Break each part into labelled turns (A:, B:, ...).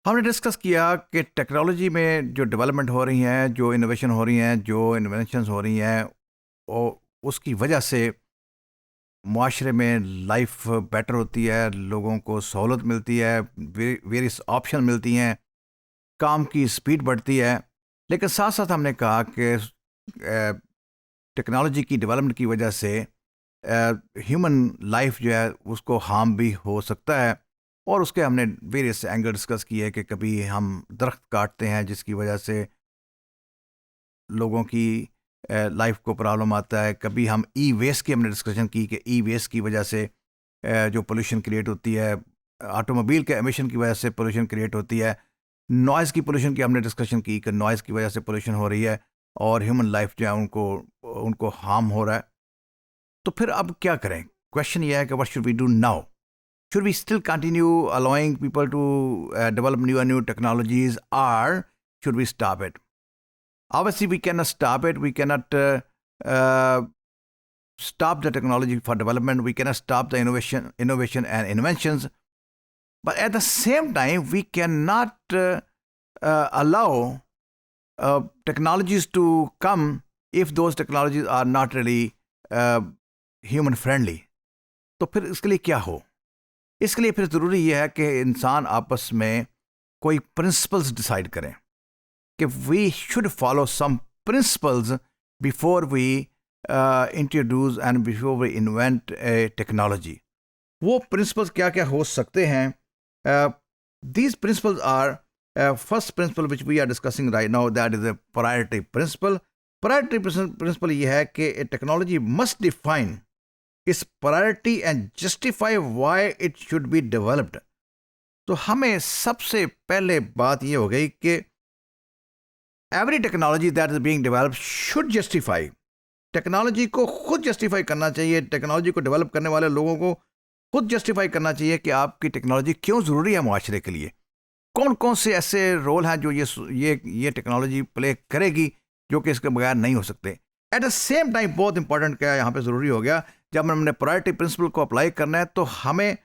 A: हमने डिस्कस किया कि टेक्नोलॉजी में जो डेवलपमेंट हो रही हैं, जो इनोवेशन हो रही हैं, जो इन्वेंशंस हो रही हैं, उसकी वजह से मुआशरे में लाइफ बेटर होती है, लोगों को सहूलत मिलती है, वेरियस ऑप्शन मिलती हैं, काम की स्पीड बढ़ती है। लेकिन साथ साथ हमने कहा कि टेक्नोलॉजी की डेवलपमेंट की वजह से ह्यूमन लाइफ जो है उसको हार्म भी हो सकता है। और उसके हमने वेरियस एंगल डिस्कस किए कि कभी हम दरख्त काटते हैं जिसकी वजह से लोगों की लाइफ को प्रॉब्लम आता है। कभी हम ई वेस्ट की हमने डिस्कशन की कि ई वेस्ट की वजह से जो पोल्यूशन क्रिएट होती है, ऑटोमोबाइल के एमिशन की वजह से पोल्यूशन क्रिएट होती है। नॉइज़ की पोल्यूशन की हमने डिस्कशन की कि नॉइज़ की वजह से पोल्यूशन हो रही है और ह्यूमन लाइफ जो है उनको उनको हार्म हो रहा है। तो फिर अब क्या करें? क्वेश्चन ये है कि what should we do now? Should we still continue allowing people to develop new and new technologies, or should we stop it? Obviously, we cannot stop it. We cannot uh, stop the technology for development. We cannot stop the innovation and inventions. But at the same time, we cannot allow technologies to come if those technologies are not really human friendly. तो फिर इसके लिए क्या हो? इसके लिए फिर ज़रूरी यह है कि इंसान आपस में कोई प्रिंसिपल्स डिसाइड करें कि we should follow some principles before we introduce and before we invent a technology. वो प्रिंसिपल्स क्या क्या हो सकते हैं? These principles are first principle which we are discussing right now, that is a priority principle. Priority principle ये है कि a technology must define its priority and justify why it should be developed. तो हमें सबसे पहले बात यह हो गई कि every technology that is being developed should justify. Technology को खुद जस्टिफाई करना चाहिए, टेक्नोलॉजी को डेवलप करने वाले लोगों को खुद जस्टिफाई करना चाहिए कि आपकी टेक्नोलॉजी क्यों ज़रूरी है मुआशरे के लिए। कौन कौन से ऐसे रोल हैं जो ये टेक्नोलॉजी प्ले करेगी जो कि इसके बगैर नहीं हो सकते। एट द सेम टाइम बहुत इंपॉर्टेंट क्या है यहाँ पे ज़रूरी हो गया, जब हमने प्रायोरिटी प्रिंसिपल को अप्लाई करना है तो हमें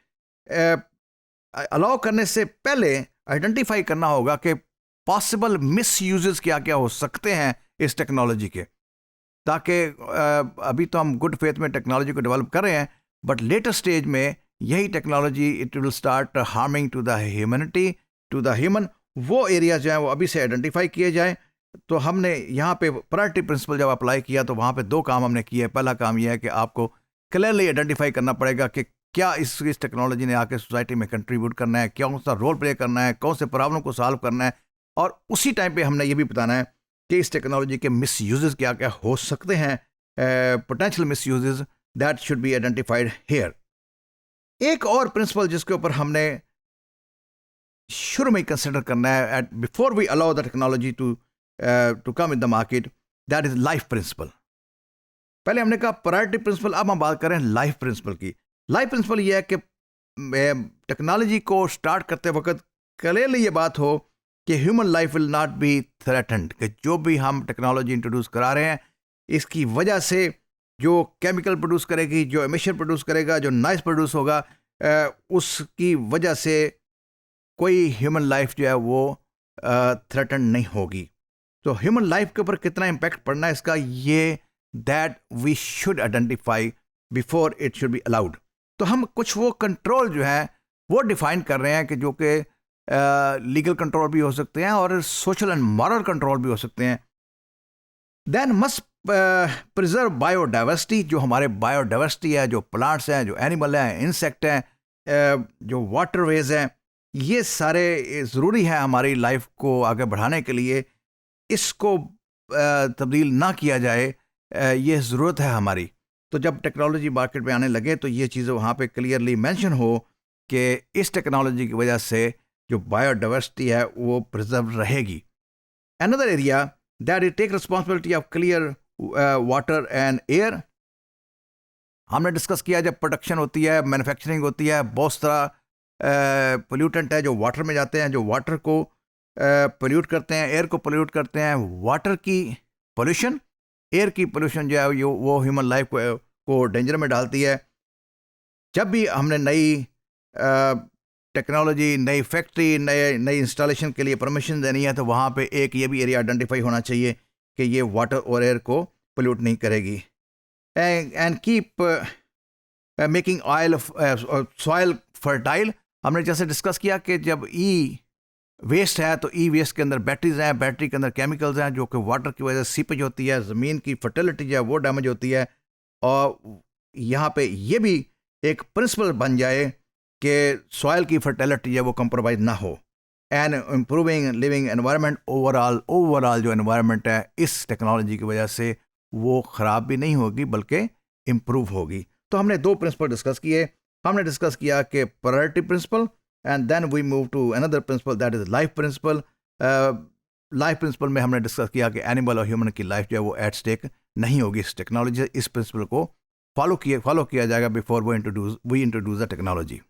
A: अलाउ करने से पहले आइडेंटिफाई करना होगा कि पॉसिबल मिस यूजेस क्या क्या हो सकते हैं इस टेक्नोलॉजी के, ताकि अभी तो हम गुड फेथ में टेक्नोलॉजी को डेवलप कर रहे हैं, बट लेटर स्टेज में यही technology it will start harming to the humanity, to the human. वो एरिया जो है वो अभी से आइडेंटिफाई किए जाए। तो हमने यहाँ पे प्रायोरिटी प्रिंसिपल जब अप्लाई किया तो वहाँ पे दो काम हमने किए। पहला काम यह है कि आपको क्लियरली आइडेंटिफाई करना पड़ेगा कि क्या इस टेक्नोलॉजी ने आके सोसाइटी में कंट्रीब्यूट करना है, कौन सा रोल प्ले करना है, कौन से प्रॉब्लम को सॉल्व करना है। और उसी टाइम पे हमने ये भी बताना है कि इस टेक्नोलॉजी के मिस यूजेस क्या क्या हो सकते हैं, potential misuses that should be identified here. एक और प्रिंसिपल जिसके ऊपर हमने शुरू में कंसिडर करना है at before we allow the technology to come in the market, that is life principle. पहले हमने कहा प्रायोरिटी प्रिंसिपल, अब हम बात करें लाइफ प्रिंसिपल की। लाइफ प्रिंसिपल यह है कि टेक्नोलॉजी को स्टार्ट करते वक्त क्लियरली ये बात हो कि human life will not be threatened, कि जो भी हम टेक्नोलॉजी इंट्रोड्यूस करा रहे हैं इसकी वजह से जो केमिकल प्रोड्यूस करेगी, जो एमिशन प्रोड्यूस करेगा, जो नॉइस प्रोड्यूस होगा, उसकी वजह से कोई ह्यूमन लाइफ जो है वो थ्रेटन नहीं होगी। तो ह्यूमन लाइफ के ऊपर कितना इम्पैक्ट पड़ना है इसका, ये that we should identify before it should be allowed. तो हम कुछ वो कंट्रोल जो है वो डिफाइन कर रहे हैं कि जो कि लीगल कंट्रोल भी हो सकते हैं और सोशल एंड मॉरल कंट्रोल भी हो सकते हैं। देन मस्ट प्रिजर्व बायोडाइवर्सिटी, जो हमारे बायोडाइवर्सिटी है, जो प्लांट्स हैं, जो एनिमल हैं, इंसेक्ट हैं, जो वाटरवेज हैं, ये सारे ज़रूरी है हमारी लाइफ को आगे बढ़ाने के लिए। इसको तब्दील ना किया जाए, ये ज़रूरत है हमारी। तो जब टेक्नोलॉजी मार्केट में आने लगे तो ये चीज़ें वहाँ पे क्लियरली मेंशन हो कि इस टेक्नोलॉजी की वजह से जो बायोडाइवर्सिटी है वो प्रिजर्व रहेगी। Another area that it take responsibility of clear water and air. हमने डिस्कस किया जब प्रोडक्शन होती है, मैन्युफैक्चरिंग होती है, बहुत सारा पोल्यूटेंट है जो वाटर में जाते हैं, जो वाटर को पोल्यूट करते हैं, एयर को पोल्यूट करते हैं। वाटर की पोल्यूशन, एयर की पोल्यूशन जो है वो ह्यूमन लाइफ को डेंजर में डालती है। जब भी हमने नई टेक्नोलॉजी, नई फैक्ट्री, नई इंस्टॉलेशन के लिए परमिशन देनी है, तो वहाँ पे एक ये भी एरिया आइडेंटिफाई होना चाहिए कि ये वाटर और एयर को पोल्यूट नहीं करेगी. And keep making oil soil fertile. हमने जैसे डिस्कस किया कि जब ई वेस्ट है तो ई वेस्ट के अंदर बैटरीज हैं, बैटरी के अंदर केमिकल्स हैं जो कि वाटर की वजह से सीपेज होती है, ज़मीन की फर्टिलिटी जो है वो डैमेज होती है. और यहाँ पे ये भी एक प्रिंसिपल बन जाए कि सॉइल की फर्टिलिटी है वो कंप्रोमाइज ना हो. And improving living environment, overall जो एनवायरनमेंट है इस टेक्नोलॉजी की वजह से वो ख़राब भी नहीं होगी बल्कि इम्प्रूव होगी. तो हमने 2 प्रिंसिपल डिस्कस किए. हमने डिस्कस किया कि priority principle, and then we move to another principle that is life principle. Life principle में हमने डिस्कस किया कि एनिमल और ह्यूमन की लाइफ जो है वो एट स्टेक नहीं होगी इस टेक्नोलॉजी. इस प्रिंसिपल को फॉलो किया जाएगा before we introduce the technology.